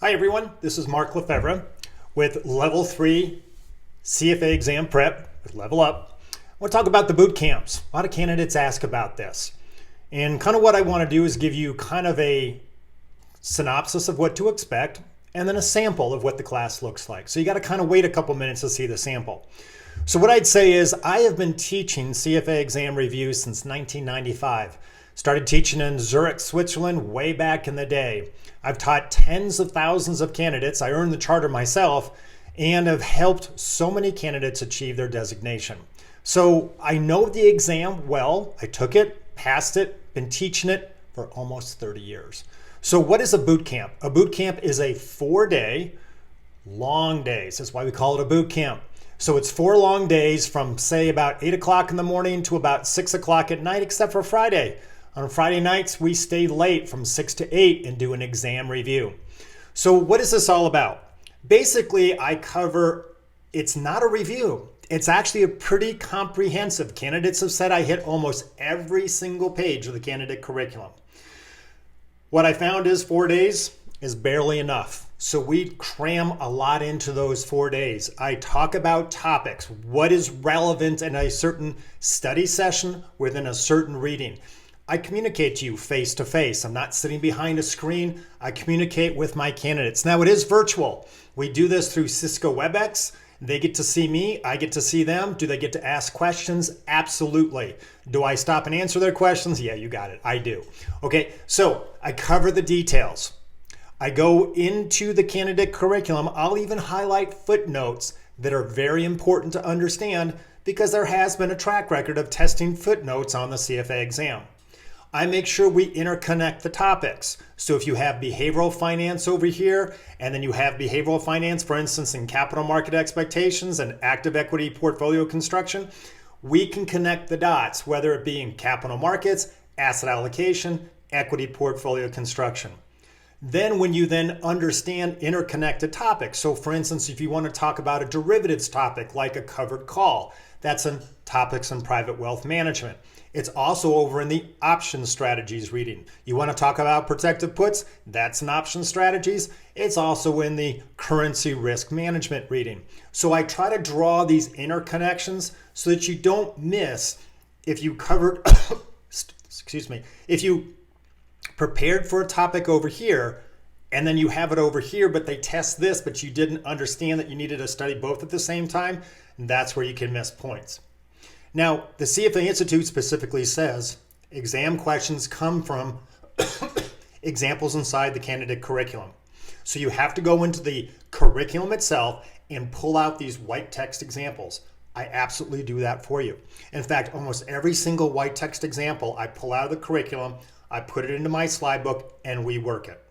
Hi everyone, this is Mark Lefebvre with Level 3 CFA Exam Prep with LevelUp. I want to talk about the boot camps. A lot of candidates ask about this. And kind of what I want to do is give you kind of a synopsis of what to expect and then a sample of what the class looks like. So you got to kind of wait a couple minutes to see the sample. So what I'd say is I have been teaching CFA exam reviews since 1995. Started teaching in Zurich, Switzerland way back in the day. I've taught tens of thousands of candidates. I earned the charter myself and have helped so many candidates achieve their designation. So I know the exam well. I took it, passed it, been teaching it for almost 30 years. So what is a boot camp? A boot camp is a 4-day, long days. That's why we call it a boot camp. So it's 4 long days from say about 8 o'clock in the morning to about 6 o'clock at night, except for Friday. On Friday nights, we stay late from 6 to 8 and do an exam review. So what is this all about? Basically, I cover, it's not a review. It's actually a pretty comprehensive. Candidates have said I hit almost every single page of the candidate curriculum. What I found is 4 days is barely enough. So we cram a lot into those 4 days. I talk about topics, what is relevant in a certain study session within a certain reading. I communicate to you face to face. I'm not sitting behind a screen. I communicate with my candidates. Now it is virtual. We do this through Cisco WebEx. They get to see me. I get to see them. Do they get to ask questions? Absolutely. Do I stop and answer their questions? Yeah, you got it. I do. Okay, so I cover the details. I go into the candidate curriculum. I'll even highlight footnotes that are very important to understand because there has been a track record of testing footnotes on the CFA exam. I make sure we interconnect the topics. So if you have behavioral finance over here, and then you have behavioral finance, for instance, in capital market expectations and active equity portfolio construction, we can connect the dots, whether it be in capital markets, asset allocation, equity portfolio construction. Then when you then understand interconnected topics, so for instance, if you want to talk about a derivatives topic like a covered call, that's in topics in private wealth management. It's also over in the option strategies reading. You want to talk about protective puts? That's in option strategies. It's also in the currency risk management reading. So I try to draw these interconnections so that you don't miss if you covered, if you prepared for a topic over here and then you have it over here, but they test this, but you didn't understand that you needed to study both at the same time, that's where you can miss points. Now, the CFA Institute specifically says exam questions come from examples inside the candidate curriculum. So you have to go into the curriculum itself and pull out these white text examples. I absolutely do that for you. In fact, almost every single white text example I pull out of the curriculum, I put it into my slide book, and we work it.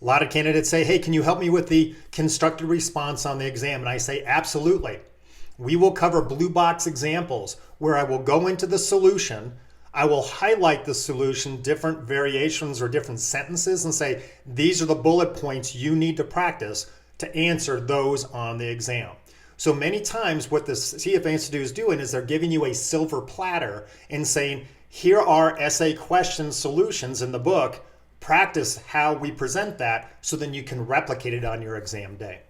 A lot of candidates say, hey, can you help me with the constructed response on the exam? And I say, absolutely. We will cover blue box examples where I will go into the solution. I will highlight the solution, different variations or different sentences, and say, these are the bullet points you need to practice to answer those on the exam. So many times what the CFA Institute is doing is they're giving you a silver platter and saying, here are essay question solutions in the book. Practice how we present that so then you can replicate it on your exam day.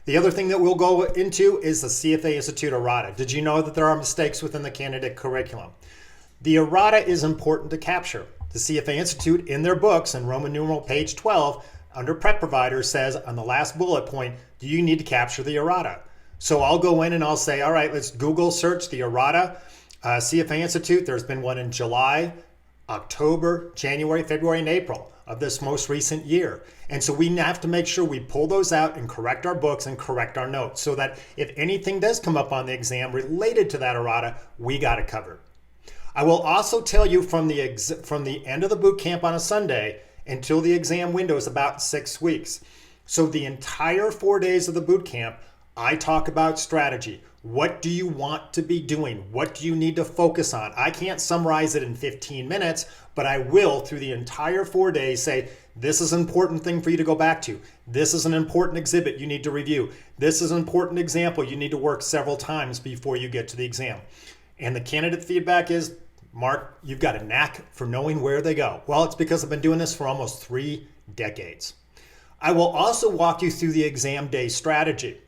The other thing that we'll go into is the CFA Institute errata. Did you know that there are mistakes within the candidate curriculum? The errata is important to capture. The CFA Institute in their books in Roman numeral page 12 under prep provider says on the last bullet point, do you need to capture the errata? So I'll go in and I'll say, all right, let's Google search the errata. CFA Institute, there's been one in July, October, January, February, and April of this most recent year. And so we have to make sure we pull those out and correct our books and correct our notes so that if anything does come up on the exam related to that errata, we got it covered. I will also tell you from the end of the boot camp on a Sunday until the exam window is about 6 weeks. So the entire 4 days of the boot camp, I talk about strategy. What do you want to be doing? What do you need to focus on? I can't summarize it in 15 minutes, but I will through the entire 4 days say, this is an important thing for you to go back to. This is an important exhibit you need to review. This is an important example you need to work several times before you get to the exam. And the candidate feedback is, Mark, you've got a knack for knowing where they go. Well, it's because I've been doing this for almost 3 decades. I will also walk you through the exam day strategy.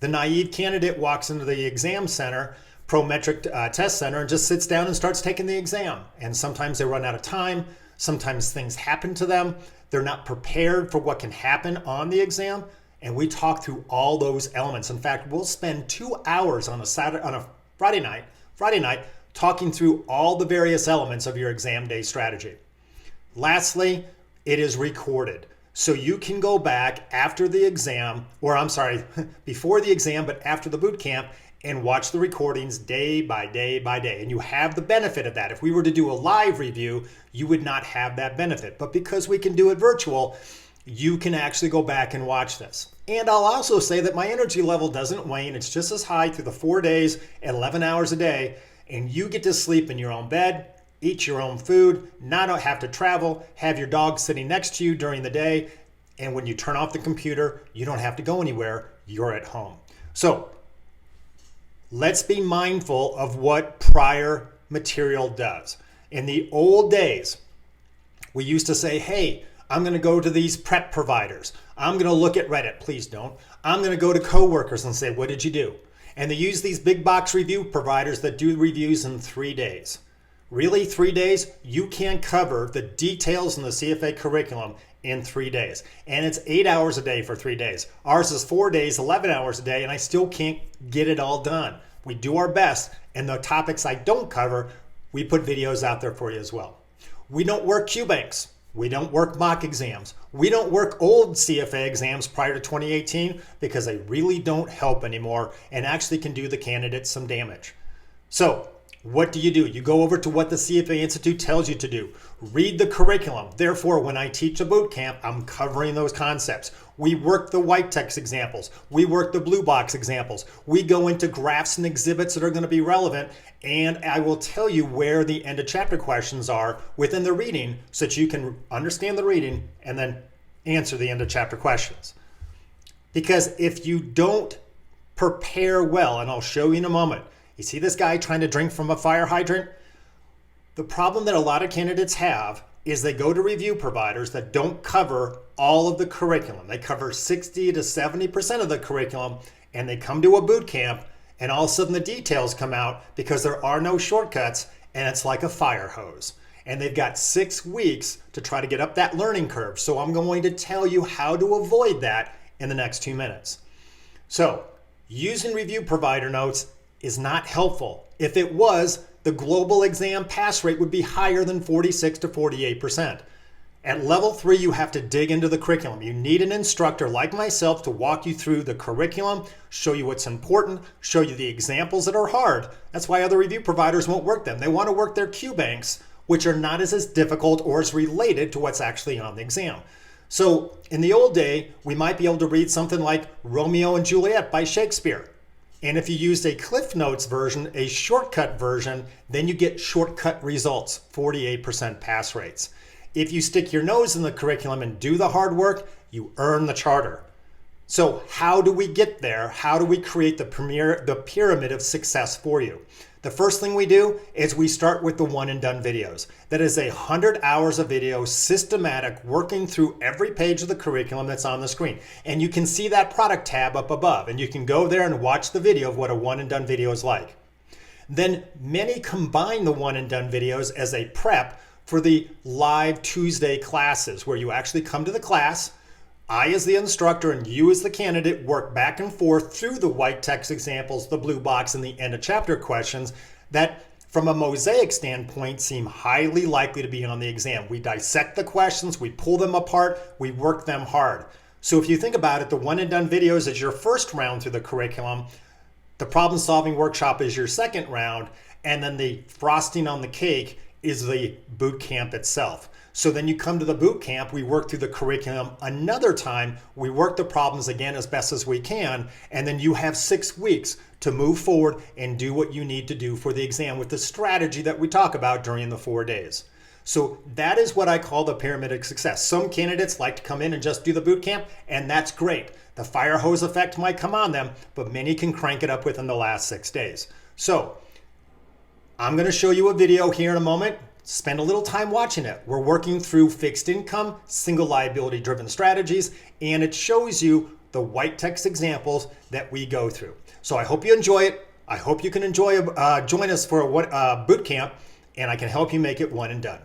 The naive candidate walks into the exam center, Prometric Test Center, and just sits down and starts taking the exam. And sometimes they run out of time. Sometimes things happen to them. They're not prepared for what can happen on the exam. And we talk through all those elements. In fact, we'll spend 2 hours on a Friday night talking through all the various elements of your exam day strategy. Lastly, it is recorded. So you can go back after the exam, or I'm sorry, before the exam, but after the boot camp, and watch the recordings day by day by day. And you have the benefit of that. If we were to do a live review, you would not have that benefit. But because we can do it virtual, you can actually go back and watch this. And I'll also say that my energy level doesn't wane. It's just as high through the 4 days at 11 hours a day. And you get to sleep in your own bed, eat your own food, not have to travel, have your dog sitting next to you during the day. And when you turn off the computer, you don't have to go anywhere. You're at home. So let's be mindful of what prior material does. In the old days, we used to say, hey, I'm going to go to these prep providers. I'm going to look at Reddit. Please don't. I'm going to go to coworkers and say, what did you do? And they use these big box review providers that do reviews in 3 days. Really, 3 days? You can't cover the details in the CFA curriculum in 3 days. And it's 8 hours a day for 3 days. Ours is 4 days, 11 hours a day, and I still can't get it all done. We do our best, and the topics I don't cover, we put videos out there for you as well. We don't work Q banks. We don't work mock exams. We don't work old CFA exams prior to 2018 because they really don't help anymore and actually can do the candidate some damage. So what do? You go over to what the CFA Institute tells you to do. Read the curriculum. Therefore, when I teach a boot camp, I'm covering those concepts. We work the white text examples. We work the blue box examples. We go into graphs and exhibits that are going to be relevant. And I will tell you where the end of chapter questions are within the reading so that you can understand the reading and then answer the end of chapter questions. Because if you don't prepare well, and I'll show you in a moment, you see this guy trying to drink from a fire hydrant? The problem that a lot of candidates have is they go to review providers that don't cover all of the curriculum. They cover 60 to 70% of the curriculum, and they come to a boot camp, and all of a sudden the details come out because there are no shortcuts, and it's like a fire hose. And they've got 6 weeks to try to get up that learning curve. So I'm going to tell you how to avoid that in the next 2 minutes. So using review provider notes is not helpful. If it was, the global exam pass rate would be higher than 46 to 48%. At level 3, you have to dig into the curriculum. You need an instructor like myself to walk you through the curriculum, show you what's important, show you the examples that are hard. That's why other review providers won't work them. They want to work their Q banks, which are not as difficult or as related to what's actually on the exam. So in the old day, we might be able to read something like Romeo and Juliet by Shakespeare. And if you used a Cliff Notes version, a shortcut version, then you get shortcut results, 48% pass rates. If you stick your nose in the curriculum and do the hard work, you earn the charter. So how do we get there? How do we create the pyramid of success for you? The first thing we do is we start with the one and done videos. That is 100 hours of video, systematic, working through every page of the curriculum that's on the screen. And you can see that product tab up above, and you can go there and watch the video of what a one and done video is like. Then many combine the one and done videos as a prep for the live Tuesday classes where you actually come to the class. I as the instructor and you as the candidate work back and forth through the white text examples, the blue box, and the end of chapter questions that from a mosaic standpoint seem highly likely to be on the exam. We dissect the questions, we pull them apart, we work them hard. So if you think about it, the one and done videos is your first round through the curriculum, the problem solving workshop is your second round, and then the frosting on the cake is the boot camp itself. So then you come to the boot camp, we work through the curriculum another time, we work the problems again as best as we can, and then you have 6 weeks to move forward and do what you need to do for the exam with the strategy that we talk about during the 4 days. So that is what I call the pyramid of success. Some candidates like to come in and just do the boot camp, and that's great. The fire hose effect might come on them, but many can crank it up within the last 6 days. So I'm going to show you a video here in a moment. spend a little time watching it. We're working through fixed income, single liability driven strategies, and it shows you the white text examples that we go through. So I hope you enjoy it. I hope you can join us for a boot camp, and I can help you make it one and done.